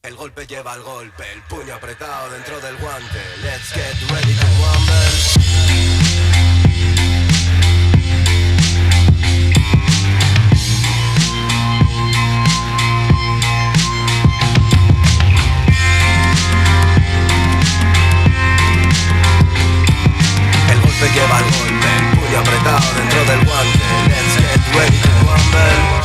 El golpe lleva al golpe, el puño apretado dentro del guante. Let's get ready to rumble. El golpe lleva al golpe, el puño apretado dentro del guante. Let's get ready to rumble.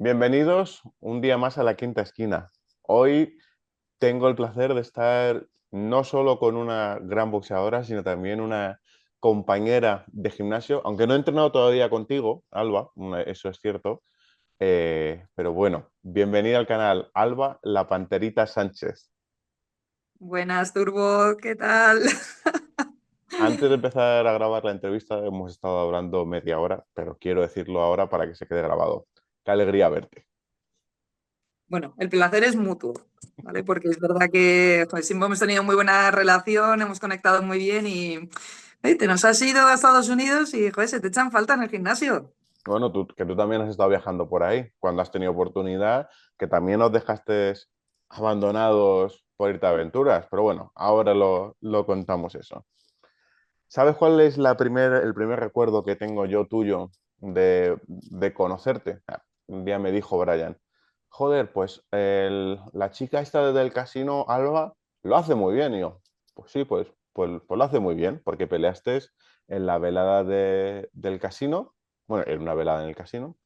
Bienvenidos un día más a la Quinta Esquina. Hoy tengo el placer de estar no solo con una gran boxeadora, sino también una compañera de gimnasio, aunque no he entrenado todavía contigo, Alba, eso es cierto, pero bueno, bienvenida al canal, Alba, la Panterita Sánchez. Buenas, Turbo, ¿qué tal? Antes de empezar a grabar la entrevista hemos estado hablando media hora, pero quiero decirlo ahora para que se quede grabado. Qué alegría verte. Bueno, el placer es mutuo, ¿vale? Porque es verdad que joder, siempre hemos tenido muy buena relación, hemos conectado muy bien y te nos has ido a Estados Unidos y joder, se te echan falta en el gimnasio. Bueno, que tú también has estado viajando por ahí, cuando has tenido oportunidad, que también nos dejaste abandonados por irte a aventuras, pero bueno, ahora lo contamos eso. ¿Sabes cuál es el primer recuerdo que tengo yo tuyo de conocerte? Un día me dijo Brian, joder, pues la chica esta del casino, Alba, lo hace muy bien. Y yo, pues sí, pues lo hace muy bien, porque peleaste en la velada del casino, bueno, era una velada en el casino,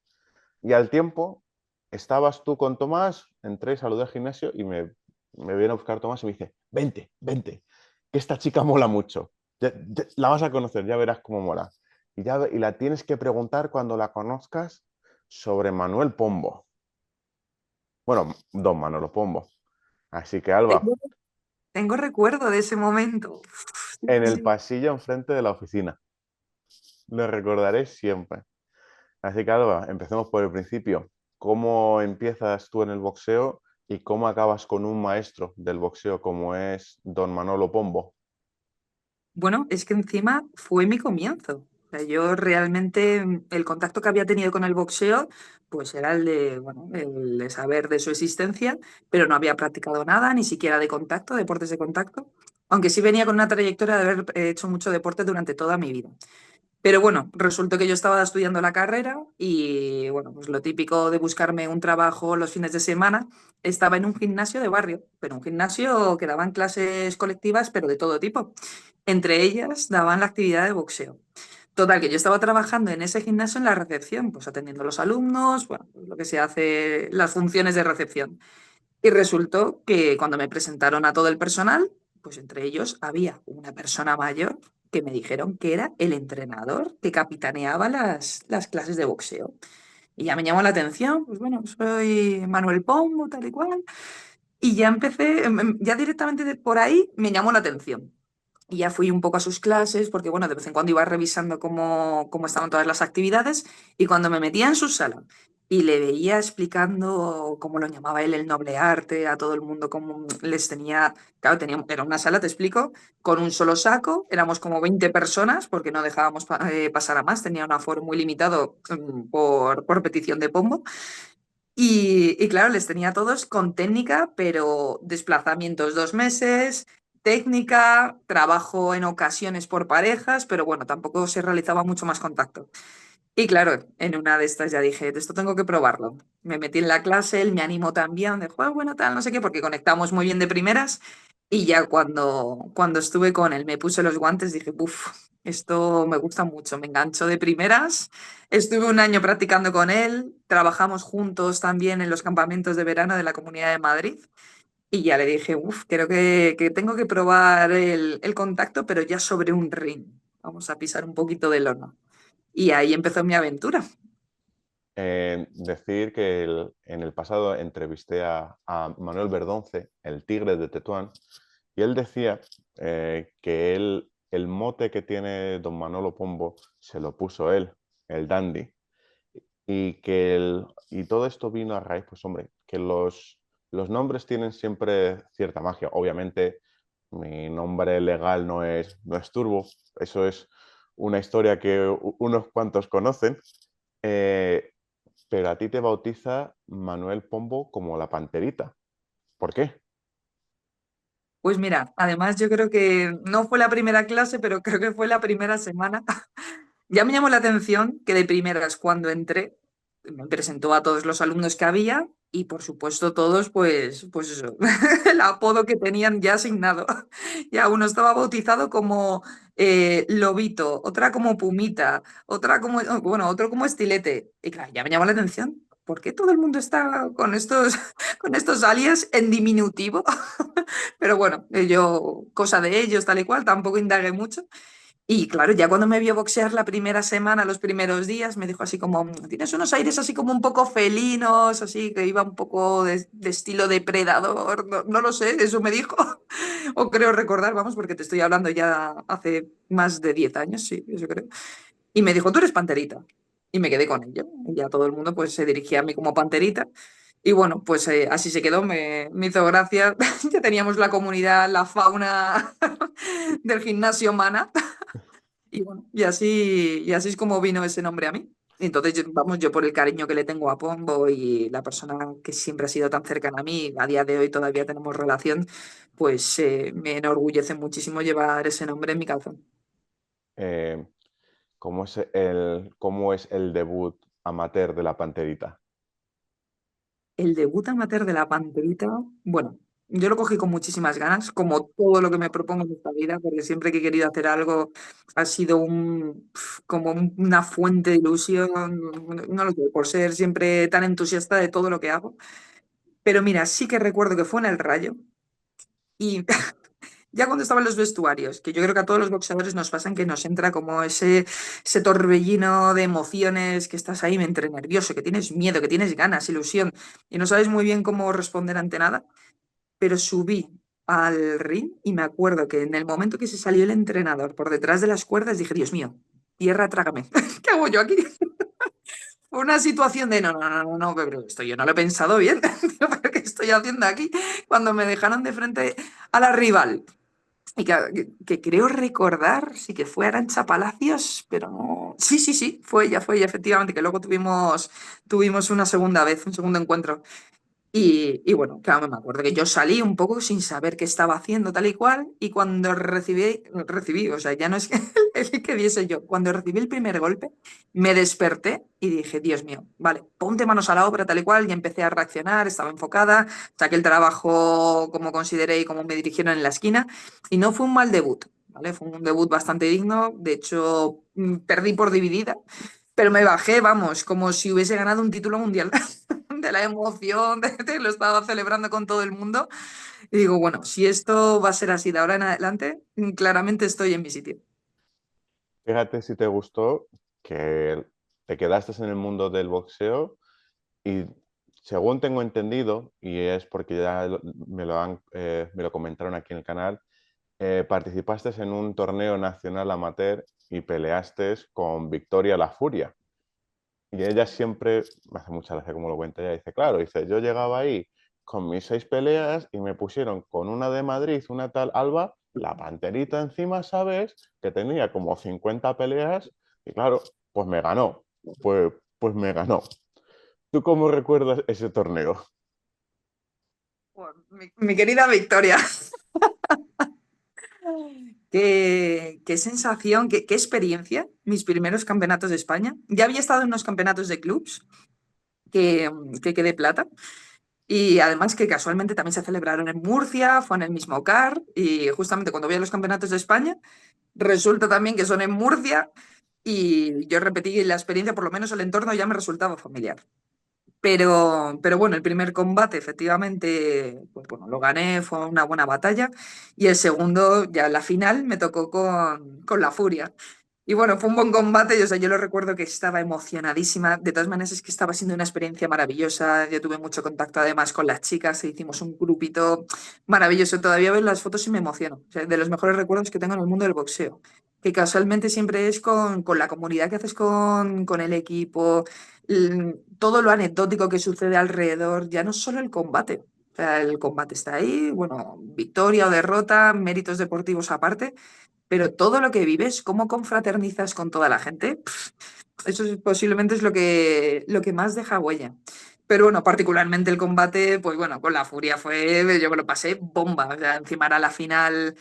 y al tiempo estabas tú con Tomás, entré, saludé al gimnasio y me viene a buscar Tomás y me dice, vente, vente, que esta chica mola mucho. La vas a conocer, ya verás cómo mola. Y la tienes que preguntar cuando la conozcas sobre Manuel Pombo. Bueno, don Manolo Pombo. Así que Alba, Tengo, tengo recuerdo de ese momento. Sí, en sí, el sí. pasillo enfrente de la oficina. Lo recordaré siempre. Así que Alba, empecemos por el principio. ¿Cómo empiezas tú en el boxeo y cómo acabas con un maestro del boxeo como es don Manolo Pombo? Bueno, es que encima fue mi comienzo. O sea, yo realmente el contacto que había tenido con el boxeo, pues era el de, bueno, el de saber de su existencia, pero no había practicado nada, ni siquiera de contacto, deportes de contacto, aunque sí venía con una trayectoria de haber hecho mucho deporte durante toda mi vida. Pero bueno, resultó que yo estaba estudiando la carrera y bueno, pues lo típico de buscarme un trabajo los fines de semana, estaba en un gimnasio de barrio, pero un gimnasio que daban clases colectivas, pero de todo tipo. Entre ellas daban la actividad de boxeo. Total, que yo estaba trabajando en ese gimnasio en la recepción, pues atendiendo a los alumnos, bueno, pues lo que se hace, las funciones de recepción. Y resultó que cuando me presentaron a todo el personal, pues entre ellos había una persona mayor que me dijeron que era el entrenador que capitaneaba las clases de boxeo. Y ya me llamó la atención, pues bueno, soy Manuel Pombo, tal y cual. Y ya empecé, ya directamente por ahí me llamó la atención. Y ya fui un poco a sus clases, porque bueno, de vez en cuando iba revisando cómo estaban todas las actividades, y cuando me metía en su sala y le veía explicando cómo lo llamaba él el noble arte, a todo el mundo, cómo les tenía, claro, era una sala, te explico, con un solo saco, éramos como 20 personas, porque no dejábamos pasar a más, tenía un aforo muy limitado por petición de Pombo, y claro, les tenía a todos con técnica, pero desplazamientos 2 meses, técnica, trabajo en ocasiones por parejas, pero bueno, tampoco se realizaba mucho más contacto. Y claro, en una de estas ya dije, de esto tengo que probarlo. Me metí en la clase, él me animó también, de juego, bueno, tal, no sé qué, porque conectamos muy bien de primeras. Y ya cuando estuve con él, me puse los guantes, dije, uff, esto me gusta mucho, me enganchó de primeras. Estuve un año practicando con él, trabajamos juntos también en los campamentos de verano de la Comunidad de Madrid. Y ya le dije, uff, creo que tengo que probar el contacto, pero ya sobre un ring. Vamos a pisar un poquito de lona. Y ahí empezó mi aventura. Decir que en el pasado entrevisté a Manuel Verdonce, el tigre de Tetuán, y él decía que el mote que tiene don Manolo Pombo se lo puso él, el dandy. y todo esto vino a raíz, pues hombre, que los nombres tienen siempre cierta magia. Obviamente, mi nombre legal no es Turbo, eso es una historia que unos cuantos conocen, eh, pero a ti te bautiza Manuel Pombo como la Panterita. ¿Por qué? Pues mira, además yo creo que no fue la primera clase, pero creo que fue la primera semana. Ya me llamó la atención que de primeras cuando entré me presentó a todos los alumnos que había y por supuesto todos pues eso, el apodo que tenían ya asignado. Ya uno estaba bautizado como Lobito, otra como Pumita, otra como, bueno, otro como Estilete. Y claro, ya me llamó la atención. ¿Por qué todo el mundo está con estos, con estos alias en diminutivo? Pero bueno, yo, cosa de ellos, tal y cual, tampoco indagué mucho. Y claro, ya cuando me vio boxear la primera semana, los primeros días, me dijo así como, tienes unos aires así como un poco felinos, así que iba un poco de estilo depredador, no, no lo sé, eso me dijo, o creo recordar, vamos, porque te estoy hablando ya hace más de 10 años, sí, eso creo. Y me dijo, tú eres panterita. Y me quedé con ello. Y ya todo el mundo pues se dirigía a mí como panterita. Y bueno, pues así se quedó, me hizo gracia. Ya teníamos la comunidad, la fauna del gimnasio Mana. Y bueno, y así es como vino ese nombre a mí. Y entonces, vamos, yo por el cariño que le tengo a Pombo y la persona que siempre ha sido tan cercana a mí, a día de hoy todavía tenemos relación, pues me enorgullece muchísimo llevar ese nombre en mi calzón. Eh, ¿cómo es el debut amateur de la Panterita? El debut amateur de la Panterita, bueno, yo lo cogí con muchísimas ganas, como todo lo que me propongo en esta vida, porque siempre que he querido hacer algo ha sido una fuente de ilusión, no lo sé, por ser siempre tan entusiasta de todo lo que hago. Pero mira, sí que recuerdo que fue en el Rayo y ya cuando estaban los vestuarios, que yo creo que a todos los boxeadores nos pasan que nos entra como ese torbellino de emociones, que estás ahí entre nervioso, que tienes miedo, que tienes ganas, ilusión, y no sabes muy bien cómo responder ante nada, pero subí al ring y me acuerdo que en el momento que se salió el entrenador por detrás de las cuerdas dije, Dios mío, tierra, trágame, ¿qué hago yo aquí? Fue una situación de no, no, no, no, no, pero esto yo no lo he pensado bien, ¿pero qué estoy haciendo aquí? Cuando me dejaron de frente a la rival. Y que creo recordar, sí que fue Arantxa Palacios, pero no. Sí, sí, sí, fue ella, efectivamente, que luego tuvimos una segunda vez, un segundo encuentro. Y bueno, claro, me acuerdo que yo salí un poco sin saber qué estaba haciendo, tal y cual, y cuando recibí, o sea, ya no es que, el que diese yo, cuando recibí el primer golpe, me desperté y dije, Dios mío, vale, ponte manos a la obra, tal y cual, y empecé a reaccionar, estaba enfocada, saqué el trabajo como consideré y como me dirigieron en la esquina, y no fue un mal debut, ¿vale? Fue un debut bastante digno, de hecho, perdí por dividida, pero me bajé, vamos, como si hubiese ganado un título mundial. De la emoción, lo estaba celebrando con todo el mundo. Y digo, bueno, si esto va a ser así de ahora en adelante, claramente estoy en mi sitio. Fíjate si te gustó que te quedaste en el mundo del boxeo y según tengo entendido, y es porque ya me lo comentaron aquí en el canal, participaste en un torneo nacional amateur y peleaste con Victoria La Furia. Y ella siempre, me hace mucha gracia como lo cuenta ella, dice, claro, dice, yo llegaba ahí con mis 6 peleas y me pusieron con una de Madrid, una tal Alba, la Panterita encima, ¿sabes? Que tenía como 50 peleas y claro, pues me ganó, pues me ganó. ¿Tú cómo recuerdas ese torneo? Bueno, mi querida Victoria, qué sensación, qué experiencia, mis primeros campeonatos de España. Ya había estado en unos campeonatos de clubs que quedé plata. Y además que casualmente también se celebraron en Murcia, fue en el mismo CAR, y justamente cuando voy a los campeonatos de España, resulta también que son en Murcia, y yo repetí la experiencia, por lo menos el entorno ya me resultaba familiar. Pero bueno, el primer combate efectivamente, pues bueno, lo gané, fue una buena batalla, y el segundo, ya la final, me tocó con la Furia. Y bueno, fue un buen combate, y, o sea, yo lo recuerdo que estaba emocionadísima. De todas maneras, es que estaba siendo una experiencia maravillosa. Yo tuve mucho contacto además con las chicas e hicimos un grupito maravilloso. Todavía veo las fotos y me emociono. O sea, de los mejores recuerdos que tengo en el mundo del boxeo. que casualmente siempre es con la comunidad que haces con el equipo, todo lo anecdótico que sucede alrededor, ya no solo el combate. O sea, el combate está ahí, bueno, victoria o derrota, méritos deportivos aparte, pero todo lo que vives, cómo confraternizas con toda la gente, eso posiblemente es lo que más deja huella. Pero bueno, particularmente el combate, pues bueno, con la Furia yo me lo pasé bomba. O sea, encima era la final,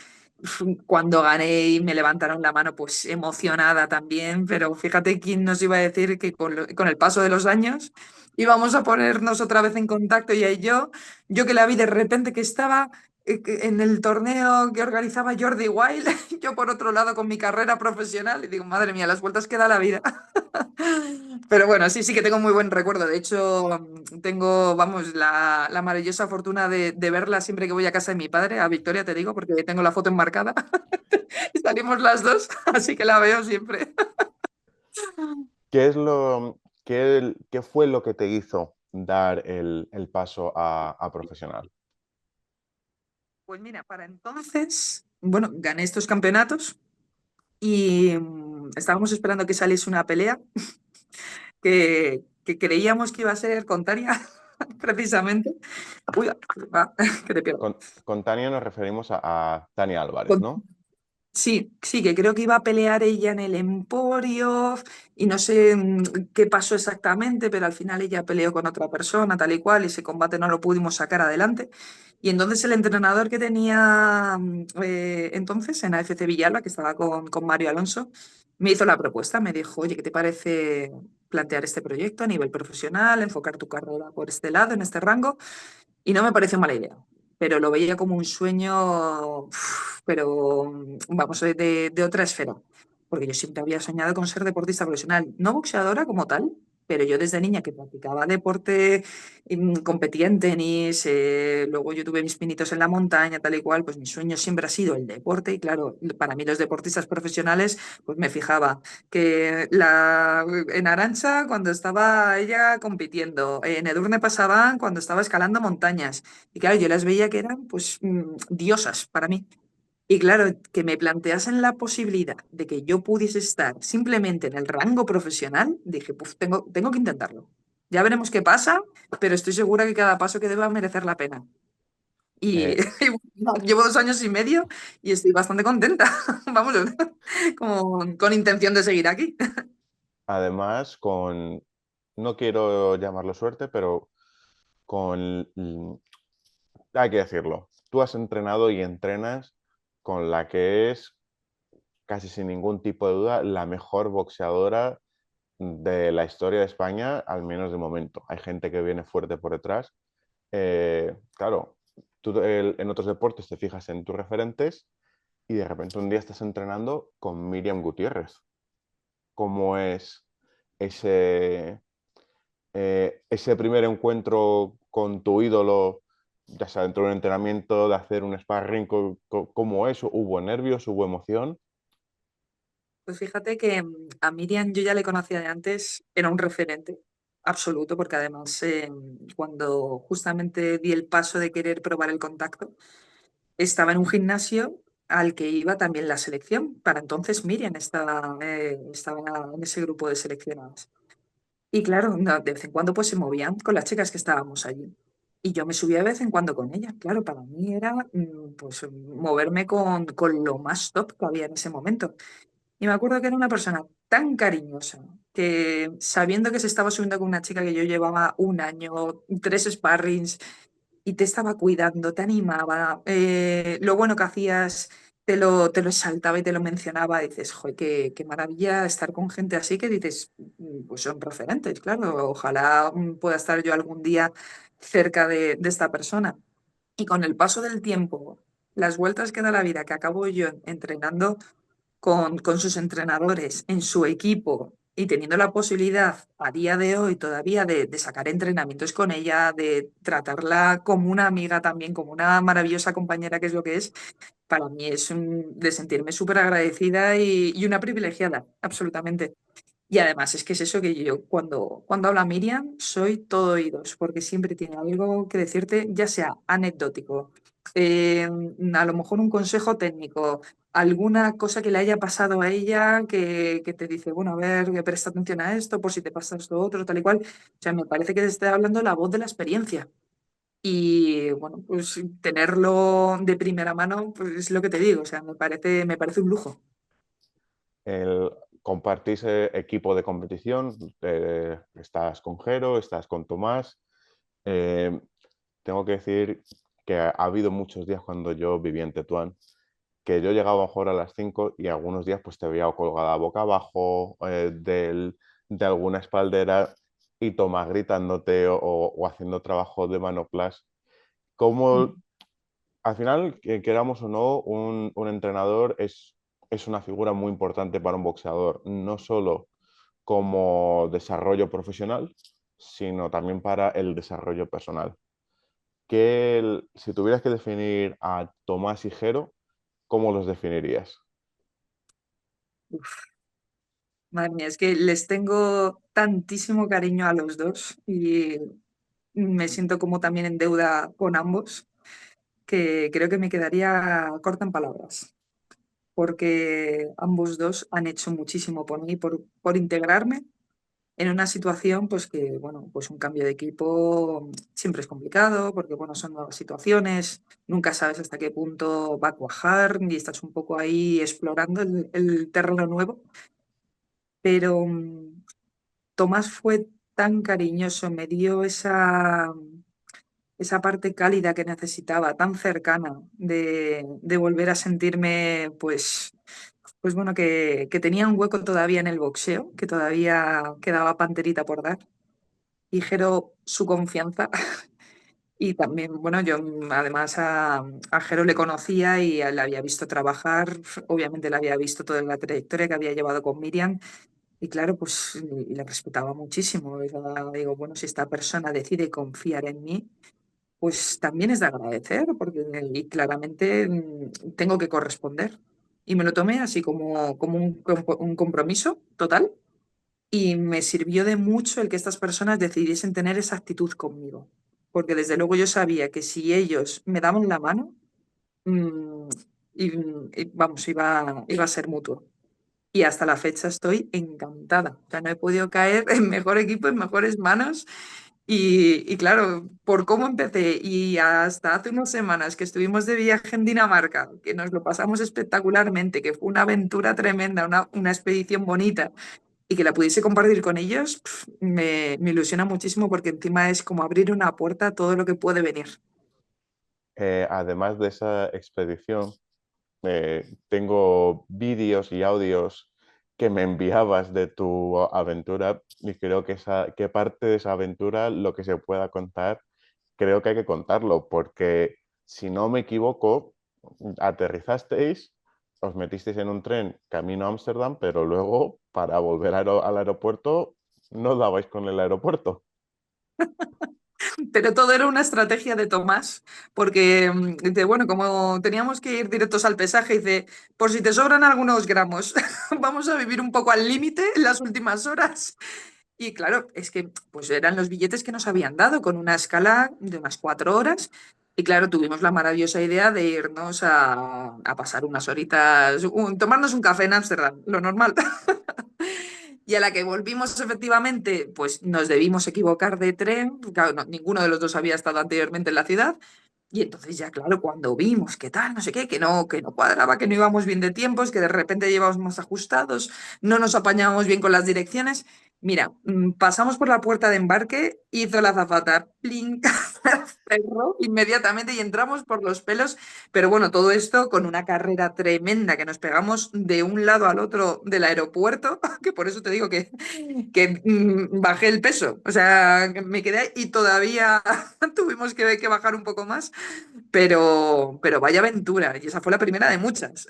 cuando gané y me levantaron la mano, pues emocionada también. Pero fíjate quién nos iba a decir que con el paso de los años íbamos a ponernos otra vez en contacto, ella y yo que la vi de repente que estaba en el torneo que organizaba Jordi Wild, yo por otro lado con mi carrera profesional, y digo, madre mía, las vueltas que da la vida. Pero bueno, sí, sí que tengo muy buen recuerdo. De hecho, tengo, vamos, la maravillosa fortuna de verla siempre que voy a casa de mi padre, a Victoria te digo, porque tengo la foto enmarcada. Y salimos las dos, así que la veo siempre. ¿Qué es qué fue lo que te hizo dar el paso a profesional? Pues mira, para entonces, bueno, gané estos campeonatos y estábamos esperando que saliese una pelea que creíamos que iba a ser con Tania, precisamente. Uy, que te pierdo. Con Tania nos referimos a Tania Álvarez, ¿no? Sí, sí, que creo que iba a pelear ella en el Emporio y no sé qué pasó exactamente, pero al final ella peleó con otra persona, tal y cual, y ese combate no lo pudimos sacar adelante. Y entonces el entrenador que tenía entonces en AFC Villalba, que estaba con Mario Alonso, me hizo la propuesta, me dijo, oye, ¿qué te parece plantear este proyecto a nivel profesional, enfocar tu carrera por este lado, en este rango? Y no me pareció mala idea, pero lo veía como un sueño, pero vamos, de otra esfera, porque yo siempre había soñado con ser deportista profesional, no boxeadora como tal, pero yo desde niña que practicaba deporte, competía en tenis, luego yo tuve mis pinitos en la montaña, tal y cual, pues mi sueño siempre ha sido el deporte y claro, para mí los deportistas profesionales, pues me fijaba que en Arantxa cuando estaba ella compitiendo, en Edurne Pasaban cuando estaba escalando montañas. Y claro, yo las veía que eran pues diosas para mí. Y claro, que me planteasen la posibilidad de que yo pudiese estar simplemente en el rango profesional, dije, pues tengo que intentarlo. Ya veremos qué pasa, pero estoy segura que cada paso que deba merecer la pena. Y, Eh, y bueno, llevo 2 años y medio y estoy bastante contenta. Vamos, como con intención de seguir aquí. Además, no quiero llamarlo suerte, pero con, hay que decirlo, tú has entrenado y entrenas con la que es, casi sin ningún tipo de duda, la mejor boxeadora de la historia de España, al menos de momento. Hay gente que viene fuerte por detrás. Claro, tú en otros deportes te fijas en tus referentes y de repente un día estás entrenando con Miriam Gutiérrez. ¿Cómo es ese, ese primer encuentro con tu ídolo, ya sea dentro de un entrenamiento, de hacer un sparring? ¿Cómo es? ¿Hubo nervios? ¿Hubo emoción? Pues fíjate que a Miriam yo ya le conocía de antes, era un referente absoluto, porque además cuando justamente di el paso de querer probar el contacto, estaba en un gimnasio al que iba también la selección. Para entonces Miriam estaba en ese grupo de seleccionadas. Y claro, no, de vez en cuando pues se movían con las chicas que estábamos allí. Y yo me subía de vez en cuando con ellas. Claro, para mí era pues moverme con lo más top que había en ese momento. Y me acuerdo que era una persona tan cariñosa que sabiendo que se estaba subiendo con una chica que yo llevaba un año, 3 sparrings, y te estaba cuidando, te animaba, lo bueno que hacías te lo exaltaba y te lo mencionaba, dices, joder, qué maravilla estar con gente así que dices, pues son referentes, claro, ojalá pueda estar yo algún día cerca de esta persona. Y con el paso del tiempo, las vueltas que da la vida, que acabo yo entrenando con sus entrenadores, en su equipo y teniendo la posibilidad a día de hoy todavía de sacar entrenamientos con ella, de tratarla como una amiga también, como una maravillosa compañera que es lo que es, para mí es de sentirme súper agradecida y una privilegiada, absolutamente. Y además es que es eso que yo cuando habla Miriam soy todo oídos, porque siempre tiene algo que decirte, ya sea anecdótico, a lo mejor un consejo técnico, alguna cosa que le haya pasado a ella que te dice, bueno, a ver, que presta atención a esto, por si te pasa esto otro, tal y cual. O sea, me parece que te está hablando la voz de la experiencia. Y bueno, pues tenerlo de primera mano, pues es lo que te digo, o sea, me parece un lujo. El, compartís equipo de competición, estás con Jero, estás con Tomás. Eh, Tengo que decir que ha habido muchos días cuando yo vivía en Tetuán, que yo llegaba a lo mejor a las 5 y algunos días pues te veía colgada boca abajo de alguna espaldera y Tomás gritándote o haciendo trabajo de manoplas. Como al final, que queramos o no, un entrenador es una figura muy importante para un boxeador, no solo como desarrollo profesional, sino también para el desarrollo personal. Si tuvieras que definir a Tomás y Jero, ¿cómo los definirías? Uf, madre mía, es que les tengo tantísimo cariño a los dos y me siento como también en deuda con ambos, que creo que me quedaría corta en palabras, porque ambos dos han hecho muchísimo por mí, por integrarme en una situación, pues que, bueno, pues un cambio de equipo siempre es complicado, porque, bueno, son nuevas situaciones, nunca sabes hasta qué punto va a cuajar y estás un poco ahí explorando el terreno nuevo. Pero Tomás fue tan cariñoso, me dio esa parte cálida que necesitaba, tan cercana, de volver a sentirme, pues bueno, que tenía un hueco todavía en el boxeo, que todavía quedaba panterita por dar. Y Jero, su confianza. Y también, bueno, yo además a Jero le conocía y le había visto trabajar, obviamente le había visto toda la trayectoria que había llevado con Miriam y claro, pues le respetaba muchísimo. Digo, bueno, si esta persona decide confiar en mí, pues también es de agradecer, porque y claramente tengo que corresponder. Y me lo tomé así como un compromiso total y me sirvió de mucho el que estas personas decidiesen tener esa actitud conmigo, porque desde luego yo sabía que si ellos me daban la mano, mm, vamos, iba a ser mutuo. Y hasta la fecha estoy encantada. O sea, no he podido caer en mejor equipo, en mejores manos. Y claro, por cómo empecé y hasta hace unas semanas que estuvimos de viaje en Dinamarca, que nos lo pasamos espectacularmente, que fue una aventura tremenda, una expedición bonita y que la pudiese compartir con ellos, me ilusiona muchísimo porque encima es como abrir una puerta a todo lo que puede venir. Además de esa expedición, tengo vídeos y audios que me enviabas de tu aventura y creo que parte de esa aventura, lo que se pueda contar, creo que hay que contarlo, porque si no me equivoco, aterrizasteis, os metisteis en un tren camino a Ámsterdam, pero luego para volver al aeropuerto no dabais con el aeropuerto. Pero todo era una estrategia de Tomás, porque, bueno, como teníamos que ir directos al pesaje, dice, por si te sobran algunos gramos, vamos a vivir un poco al límite en las últimas horas. Y claro, es que pues eran los billetes que nos habían dado con una escala de unas 4 horas. Y claro, tuvimos la maravillosa idea de irnos a pasar unas horitas, tomarnos un café en Ámsterdam, lo normal. Y a la que volvimos efectivamente, pues nos debimos equivocar de tren. Claro, ninguno de los dos había estado anteriormente en la ciudad. Y entonces ya, claro, cuando vimos que tal, no sé qué, que no cuadraba, que no íbamos bien de tiempos, que de repente llevábamos más ajustados, no nos apañábamos bien con las direcciones. Mira, pasamos por la puerta de embarque, hizo la azafata, plin, cerró inmediatamente y entramos por los pelos. Pero bueno, todo esto con una carrera tremenda que nos pegamos de un lado al otro del aeropuerto, que por eso te digo que bajé el peso. O sea, que me quedé ahí y todavía tuvimos que bajar un poco más. Pero vaya aventura, y esa fue la primera de muchas.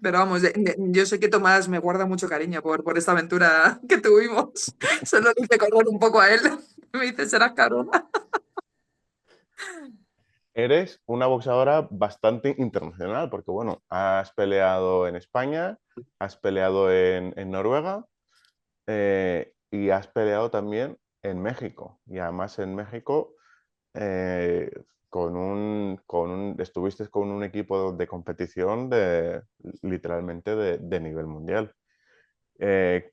Pero vamos, yo sé que Tomás me guarda mucho cariño por esta aventura que tuvimos. Solo le hice correr un poco a él. Me dice, serás carona. Eres una boxeadora bastante internacional, porque bueno, has peleado en España, has peleado en Noruega y has peleado también en México. Y además en México, eh, estuviste con un equipo de competición literalmente de nivel mundial.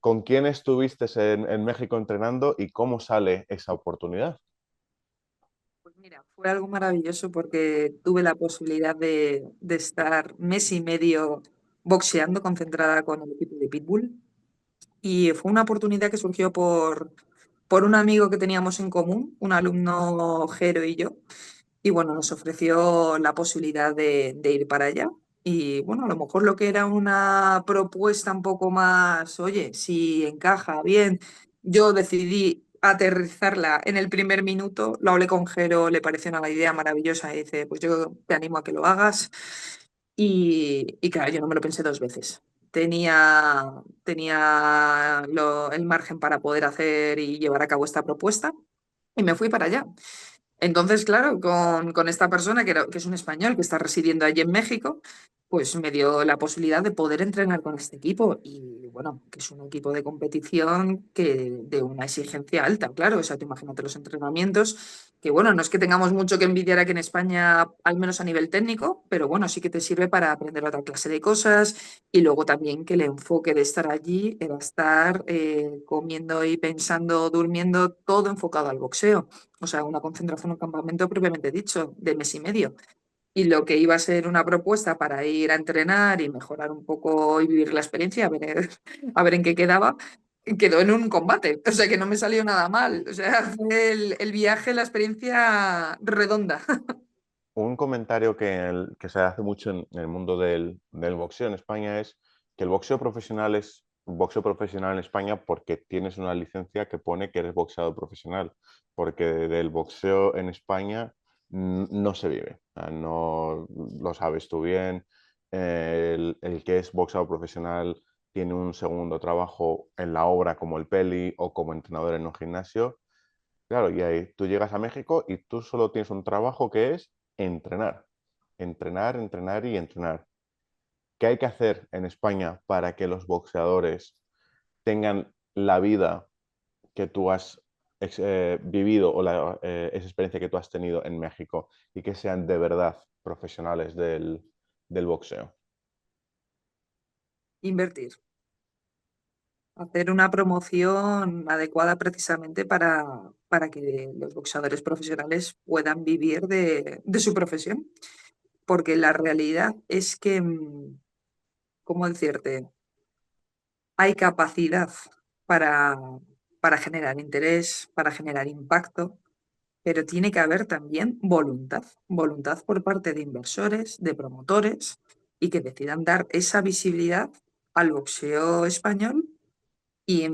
¿Con quién estuviste en México entrenando y cómo sale esa oportunidad? Pues mira, fue algo maravilloso porque tuve la posibilidad de estar mes y medio boxeando concentrada con el equipo de Pitbull. Y fue una oportunidad que surgió por un amigo que teníamos en común, un alumno Jero y yo. Y bueno, nos ofreció la posibilidad de ir para allá. Y bueno, a lo mejor lo que era una propuesta un poco más, oye, si encaja bien, yo decidí aterrizarla en el primer minuto, lo hablé con Jero, le pareció una idea maravillosa y dice, pues yo te animo a que lo hagas. Y claro, yo no me lo pensé dos veces. Tenía el margen para poder hacer y llevar a cabo esta propuesta y me fui para allá. Entonces, claro, con esta persona que es un español que está residiendo allí en México, pues me dio la posibilidad de poder entrenar con este equipo. Y bueno, que es un equipo de competición que de una exigencia alta, claro. O sea, tú imagínate los entrenamientos, que bueno, no es que tengamos mucho que envidiar aquí en España, al menos a nivel técnico, pero bueno, sí que te sirve para aprender otra clase de cosas. Y luego también que el enfoque de estar allí era estar comiendo y pensando, durmiendo, todo enfocado al boxeo. O sea, una concentración, un campamento propiamente dicho, de mes y medio. Y lo que iba a ser una propuesta para ir a entrenar y mejorar un poco y vivir la experiencia, a ver en qué quedaba, quedó en un combate. O sea, que no me salió nada mal. O sea, fue el viaje, la experiencia redonda. Un comentario que se hace mucho en el mundo del boxeo en España es que el boxeo profesional es boxeo profesional en España porque tienes una licencia que pone que eres boxeador profesional, porque del boxeo en España no se vive. No lo sabes tú bien. El que es boxeador profesional tiene un segundo trabajo en la obra como el peli o como entrenador en un gimnasio. Claro, y ahí tú llegas a México y tú solo tienes un trabajo que es entrenar, entrenar, entrenar y entrenar. ¿Qué hay que hacer en España para que los boxeadores tengan la vida que tú has vivido o esa experiencia que tú has tenido en México y que sean de verdad profesionales del boxeo? Invertir. Hacer una promoción adecuada precisamente para que los boxeadores profesionales puedan vivir de su profesión. Porque la realidad es que, ¿cómo decirte? Hay capacidad para, para generar interés, para generar impacto, pero tiene que haber también voluntad, voluntad por parte de inversores, de promotores, y que decidan dar esa visibilidad al boxeo español y,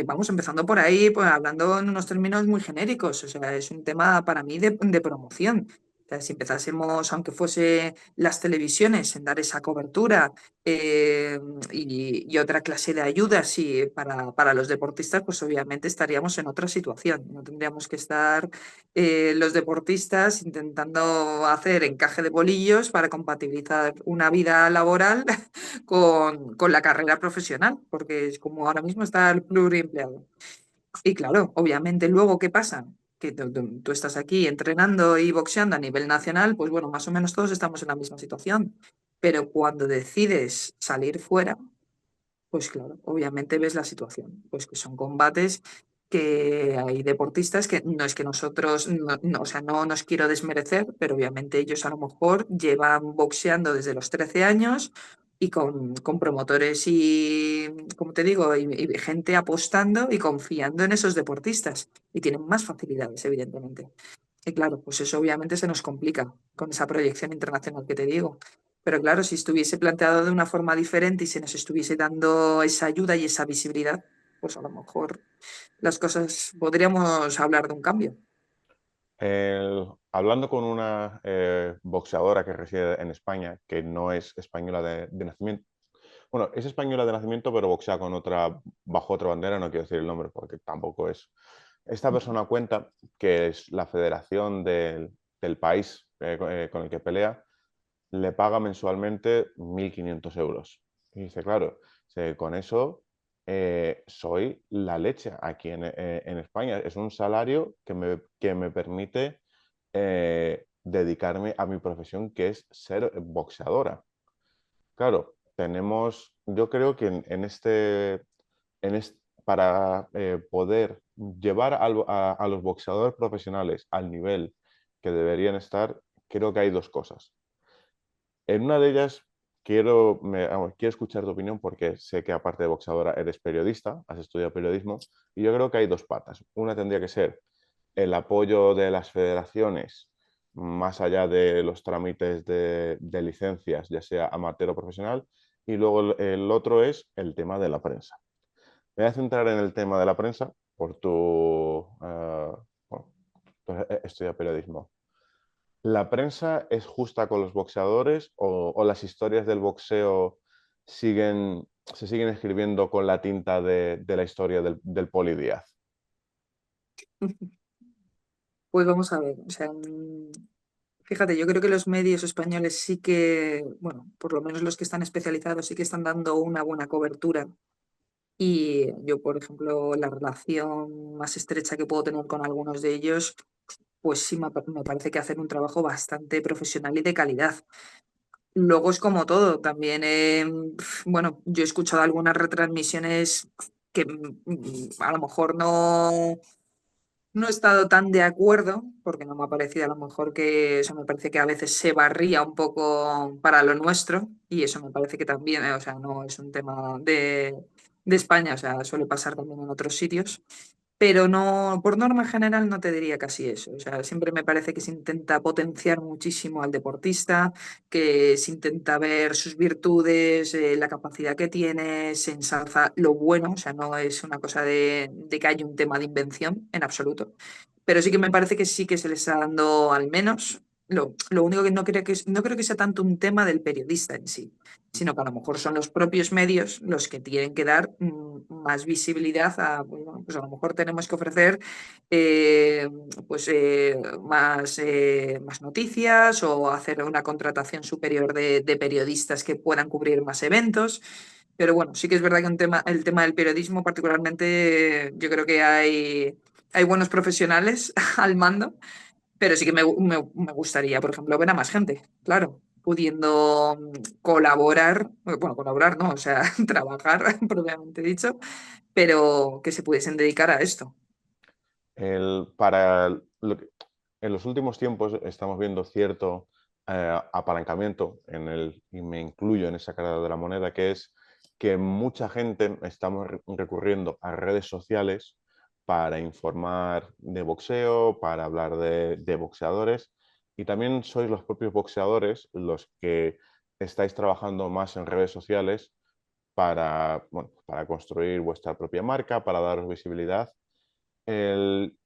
vamos empezando por ahí, pues hablando en unos términos muy genéricos, o sea, es un tema para mí de promoción. O sea, si empezásemos, aunque fuese las televisiones, en dar esa cobertura eh, y otra clase de ayudas y para los deportistas, pues obviamente estaríamos en otra situación. No tendríamos que estar los deportistas intentando hacer encaje de bolillos para compatibilizar una vida laboral con la carrera profesional, porque es como ahora mismo está el pluriempleado. Y claro, obviamente luego, ¿qué pasa? Que tú estás aquí entrenando y boxeando a nivel nacional, pues bueno, más o menos todos estamos en la misma situación. Pero cuando decides salir fuera, pues claro, obviamente ves la situación, pues que son combates que hay deportistas que no es que nosotros, o sea, no nos quiero desmerecer, pero obviamente ellos a lo mejor llevan boxeando desde los 13 años y con promotores y, como te digo, y gente apostando y confiando en esos deportistas y tienen más facilidades, evidentemente. Y claro, pues eso obviamente se nos complica con esa proyección internacional que te digo. Pero claro, si estuviese planteado de una forma diferente y se nos estuviese dando esa ayuda y esa visibilidad, pues a lo mejor las cosas podríamos hablar de un cambio. Hablando con una boxeadora que reside en España, que no es española de nacimiento, bueno, es española de nacimiento, pero boxea con otra, bajo otra bandera, no quiero decir el nombre porque tampoco es. Esta persona cuenta que es la federación del país con el que pelea, le paga mensualmente 1.500 euros. Y dice, claro, con eso soy la leche aquí en España. Es un salario que me permite dedicarme a mi profesión, que es ser boxeadora. Claro, yo creo que para poder llevar a los boxeadores profesionales al nivel que deberían estar, creo que hay dos cosas. En una de ellas, quiero escuchar tu opinión porque sé que aparte de boxeadora eres periodista, has estudiado periodismo, y yo creo que hay dos patas. Una tendría que ser el apoyo de las federaciones, más allá de los trámites de licencias, ya sea amateur o profesional, y luego el otro es el tema de la prensa. Me voy a centrar en el tema de la prensa por bueno, tú has estudiado periodismo. ¿La prensa es justa con los boxeadores o las historias del boxeo se siguen escribiendo con la tinta de la historia del Poli Díaz? Pues vamos a ver, o sea, fíjate, yo creo que los medios españoles sí que, bueno, por lo menos los que están especializados sí que están dando una buena cobertura. Y yo, por ejemplo, la relación más estrecha que puedo tener con algunos de ellos, pues sí me parece que hacen un trabajo bastante profesional y de calidad. Luego es como todo, también, bueno, yo he escuchado algunas retransmisiones que a lo mejor no he estado tan de acuerdo, porque no me ha parecido a lo mejor que eso me parece que a veces se barría un poco para lo nuestro, y eso me parece que también, o sea, no es un tema de España, o sea, suele pasar también en otros sitios. Pero no, por norma general no te diría casi eso. O sea, siempre me parece que se intenta potenciar muchísimo al deportista, que se intenta ver sus virtudes, la capacidad que tiene, se ensalza lo bueno. O sea, no es una cosa de que haya un tema de invención en absoluto. Pero sí que me parece que sí que se les está dando al menos. Lo único que no creo que sea tanto un tema del periodista en sí, sino que a lo mejor son los propios medios los que tienen que dar más visibilidad a, pues, bueno, pues a lo mejor tenemos que ofrecer eh, más noticias o hacer una contratación superior de periodistas que puedan cubrir más eventos. Pero bueno, sí que es verdad que el tema del periodismo particularmente, yo creo que hay buenos profesionales al mando, pero sí que me gustaría, por ejemplo, ver a más gente, claro, pudiendo colaborar, bueno, colaborar no, o sea, trabajar, propiamente dicho, pero que se pudiesen dedicar a esto. El- para lo que- en los últimos tiempos estamos viendo cierto apalancamiento y me incluyo en esa cara de la moneda, que es que mucha gente estamos recurriendo a redes sociales para informar de boxeo, para hablar de boxeadores, y también sois los propios boxeadores los que estáis trabajando más en redes sociales bueno, para construir vuestra propia marca, para daros visibilidad. El,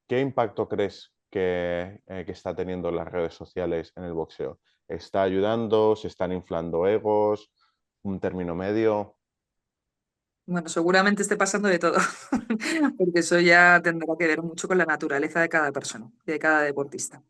¿Qué impacto crees que está teniendo las redes sociales en el boxeo? ¿Está ayudando? ¿Se están inflando egos? ¿Un término medio? Bueno, seguramente esté pasando de todo, porque eso ya tendrá que ver mucho con la naturaleza de cada persona, y de cada deportista.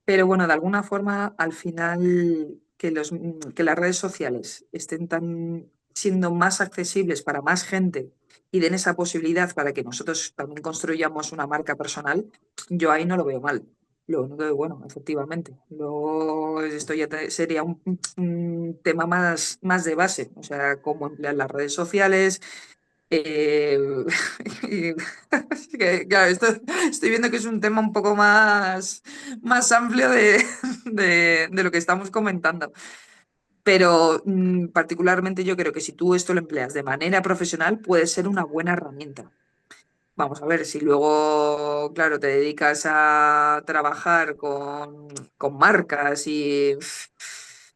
Pero bueno, de alguna forma, al final, que las redes sociales estén siendo más accesibles para más gente y den esa posibilidad para que nosotros también construyamos una marca personal, yo ahí no lo veo mal. Lo único que, bueno, efectivamente, luego esto ya sería un tema más de base, o sea, cómo emplear las redes sociales, eh, y claro, estoy viendo que es un tema un poco más amplio de lo que estamos comentando. Pero particularmente yo creo que si tú esto lo empleas de manera profesional, puede ser una buena herramienta. Vamos a ver, si luego, claro, te dedicas a trabajar con marcas y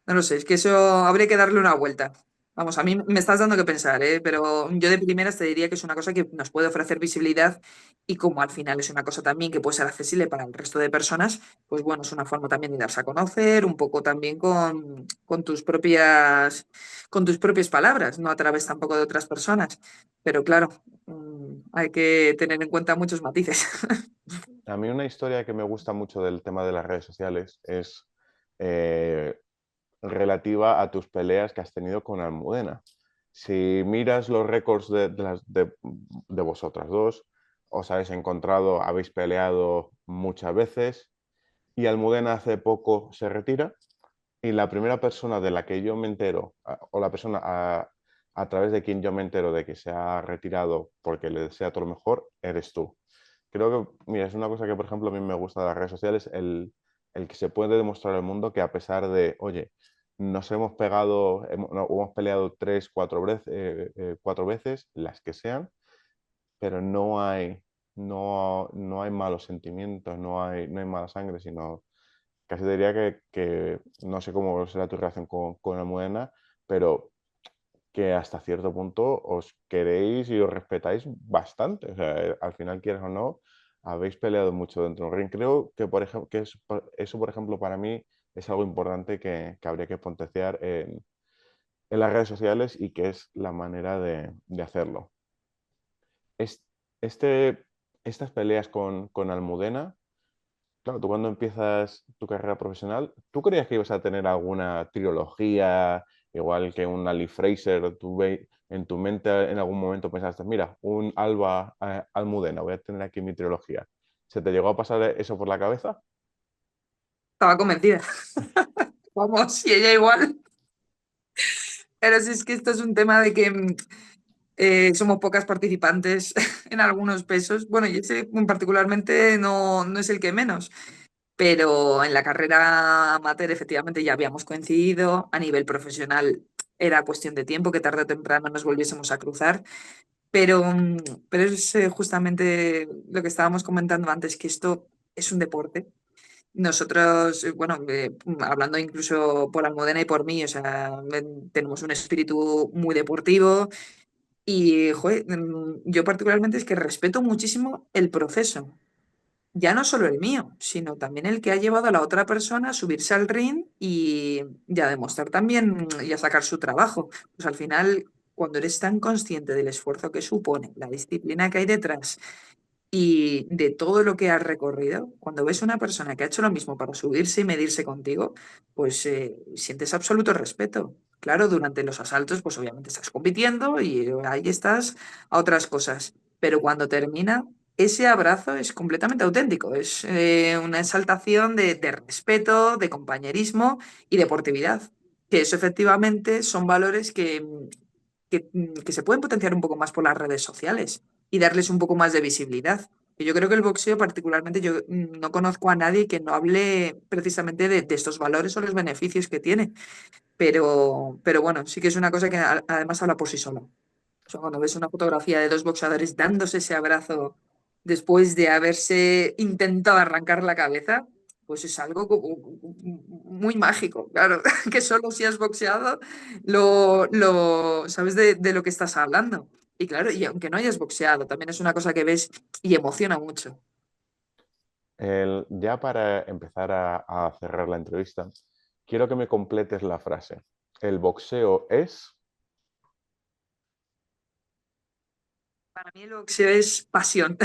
no lo sé, es que eso habría que darle una vuelta. Vamos, a mí me estás dando que pensar, ¿eh? Pero yo de primeras te diría que es una cosa que nos puede ofrecer visibilidad y como al final es una cosa también que puede ser accesible para el resto de personas, pues bueno, es una forma también de darse a conocer, un poco también con tus propias palabras, no a través tampoco de otras personas. Pero claro, hay que tener en cuenta muchos matices. A mí una historia que me gusta mucho del tema de las redes sociales es eh, relativa a tus peleas que has tenido con Almudena. Si miras los récords de vosotras dos, os habéis encontrado, habéis peleado muchas veces y Almudena hace poco se retira y la primera persona de la que yo me entero, o la persona a través de quien yo me entero de que se ha retirado porque le desea todo lo mejor, eres tú. Creo que, mira, es una cosa que, por ejemplo, a mí me gusta de las redes sociales, el que se puede demostrar al mundo que a pesar de, oye, nos hemos pegado, no, hemos peleado 3, 4 veces, las que sean, pero no hay malos sentimientos, no hay mala sangre, sino casi diría que no sé cómo será tu relación con Almudena, pero que hasta cierto punto os queréis y os respetáis bastante. O sea, al final, quieras o no, habéis peleado mucho dentro del ring. Creo que, por ejemplo, eso, por ejemplo, para mí es algo importante que habría que potenciar en las redes sociales y que es la manera de hacerlo. Es- este, estas peleas con Almudena, claro, tú cuando empiezas tu carrera profesional, ¿tú creías que ibas a tener alguna trilogía, igual que un Ali Fraser? En tu mente en algún momento pensaste, mira, un Alba Almudena, voy a tener aquí mi trilogía. ¿Se te llegó a pasar eso por la cabeza? Estaba convencida. Vamos, y ella igual. Pero si es que esto es un tema de que somos pocas participantes en algunos pesos. Bueno, y ese particularmente no es el que menos. Pero en la carrera amateur efectivamente ya habíamos coincidido. A nivel profesional era cuestión de tiempo que tarde o temprano nos volviésemos a cruzar. Pero, pero es justamente lo que estábamos comentando antes, que esto es un deporte. Nosotros, bueno, hablando incluso por Almudena y por mí, o sea, tenemos un espíritu muy deportivo y, joder, yo particularmente es que respeto muchísimo el proceso. Ya no solo el mío, sino también el que ha llevado a la otra persona a subirse al ring y a demostrar también y a sacar su trabajo. Pues al final, cuando eres tan consciente del esfuerzo que supone, la disciplina que hay detrás y de todo lo que has recorrido, cuando ves una persona que ha hecho lo mismo para subirse y medirse contigo, pues sientes absoluto respeto. Claro, durante los asaltos, pues obviamente estás compitiendo y ahí estás a otras cosas. Pero cuando termina, ese abrazo es completamente auténtico. Es una exaltación de respeto, de compañerismo y deportividad. Que eso efectivamente son valores que se pueden potenciar un poco más por las redes sociales y darles un poco más de visibilidad. Y yo creo que el boxeo, particularmente, yo no conozco a nadie que no hable precisamente de estos valores o los beneficios que tiene. Pero bueno, sí que es una cosa que además habla por sí sola. O sea, cuando ves una fotografía de dos boxeadores dándose ese abrazo después de haberse intentado arrancar la cabeza, pues es algo muy mágico, claro, que solo si has boxeado lo sabes de lo que estás hablando. Y claro, y aunque no hayas boxeado, también es una cosa que ves y emociona mucho. Ya para empezar a cerrar la entrevista, quiero que me completes la frase. El boxeo es... Para mí el boxeo es pasión.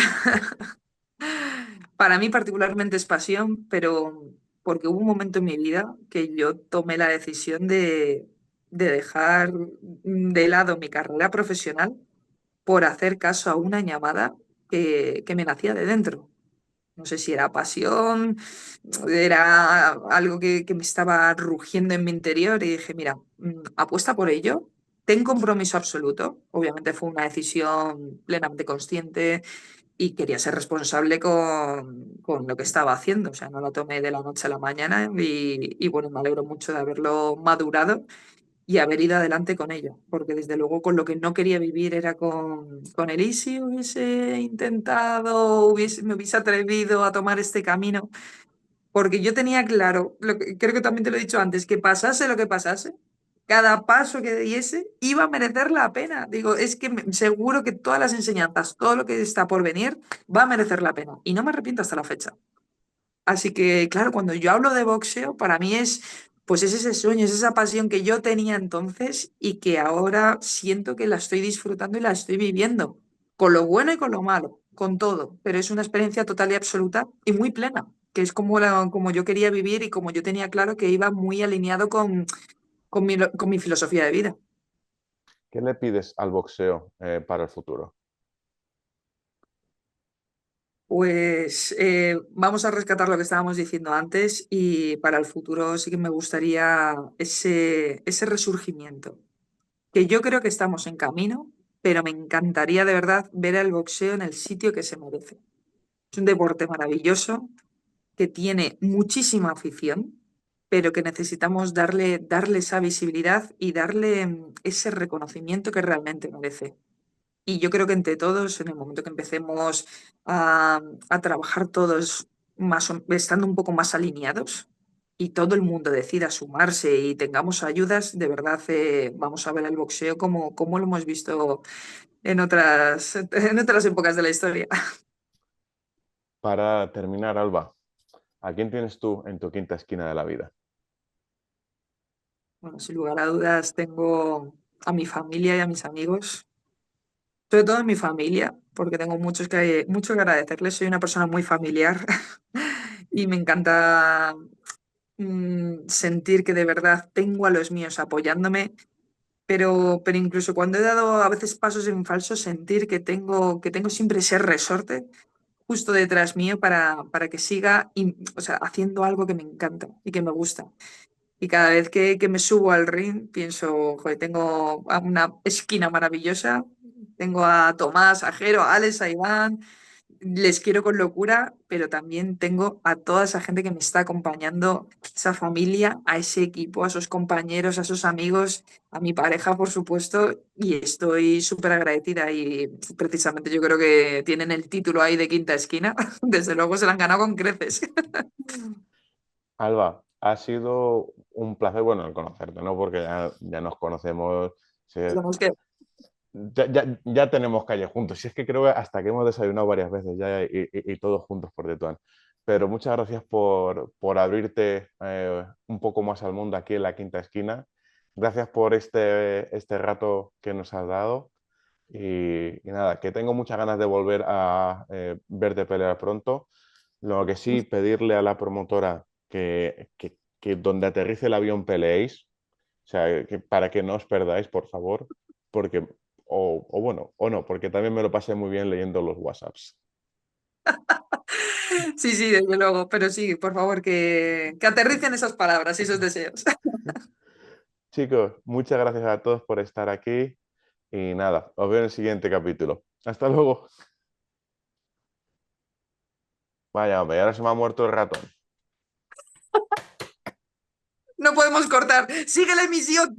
Para mí particularmente es pasión, pero porque hubo un momento en mi vida que yo tomé la decisión de dejar de lado mi carrera profesional por hacer caso a una llamada que me nacía de dentro. No sé si era pasión, era algo que me estaba rugiendo en mi interior y dije, mira, apuesta por ello, ten compromiso absoluto. Obviamente fue una decisión plenamente consciente y quería ser responsable con lo que estaba haciendo. O sea, no lo tomé de la noche a la mañana y bueno, me alegro mucho de haberlo madurado y haber ido adelante con ello, porque desde luego con lo que no quería vivir era con el y si hubiese intentado, me hubiese atrevido a tomar este camino, porque yo tenía claro, creo que también te lo he dicho antes, que pasase lo que pasase, cada paso que diese iba a merecer la pena. Digo, es que seguro que todas las enseñanzas, todo lo que está por venir, va a merecer la pena. Y no me arrepiento hasta la fecha. Así que, claro, cuando yo hablo de boxeo, para mí pues es ese sueño, es esa pasión que yo tenía entonces y que ahora siento que la estoy disfrutando y la estoy viviendo, con lo bueno y con lo malo, con todo. Pero es una experiencia total y absoluta y muy plena, que es como yo quería vivir y como yo tenía claro que iba muy alineado con mi filosofía de vida. ¿Qué le pides al boxeo para el futuro? Pues vamos a rescatar lo que estábamos diciendo antes y para el futuro sí que me gustaría ese resurgimiento, que yo creo que estamos en camino, pero me encantaría de verdad ver al boxeo en el sitio que se merece. Es un deporte maravilloso que tiene muchísima afición, pero que necesitamos darle esa visibilidad y darle ese reconocimiento que realmente merece. Y yo creo que entre todos, en el momento que empecemos a trabajar todos estando un poco más alineados y todo el mundo decida sumarse y tengamos ayudas, de verdad vamos a ver el boxeo como lo hemos visto en otras épocas de la historia. Para terminar, Alba, ¿a quién tienes tú en tu quinta esquina de la vida? Bueno, sin lugar a dudas, tengo a mi familia y a mis amigos, sobre todo a mi familia, porque tengo mucho que agradecerles. Soy una persona muy familiar y me encanta sentir que de verdad tengo a los míos apoyándome, pero incluso cuando he dado a veces pasos en falso, sentir que tengo siempre ese resorte justo detrás mío para que siga o sea, haciendo algo que me encanta y que me gusta. Y cada vez que me subo al ring, pienso, joder, tengo a una esquina maravillosa, tengo a Tomás, a Jero, a Alex, a Iván, les quiero con locura, pero también tengo a toda esa gente que me está acompañando, esa familia, a ese equipo, a esos compañeros, a esos amigos, a mi pareja, por supuesto, y estoy súper agradecida y precisamente yo creo que tienen el título ahí de quinta esquina, desde luego se lo han ganado con creces. Alba, ha sido un placer, bueno, el conocerte, ¿no? Porque ya nos conocemos, sí, Tenemos que ya tenemos calle juntos. Y es que creo que hasta que hemos desayunado varias veces ya y todos juntos por detrás. Pero muchas gracias por abrirte un poco más al mundo aquí en la quinta esquina. Gracias por este rato que nos has dado. Y nada, que tengo muchas ganas de volver a verte pelear pronto. Lo que sí, pedirle a la promotora que donde aterrice el avión peleéis, o sea, para que no os perdáis, por favor, porque, o bueno, o no, porque también me lo pasé muy bien leyendo los WhatsApps. Sí, sí, desde luego, pero sí, por favor, que aterricen esas palabras y esos deseos. Chicos, muchas gracias a todos por estar aquí y nada, os veo en el siguiente capítulo. Hasta luego. Vaya, hombre, ahora se me ha muerto el ratón. No podemos cortar. Sigue la emisión.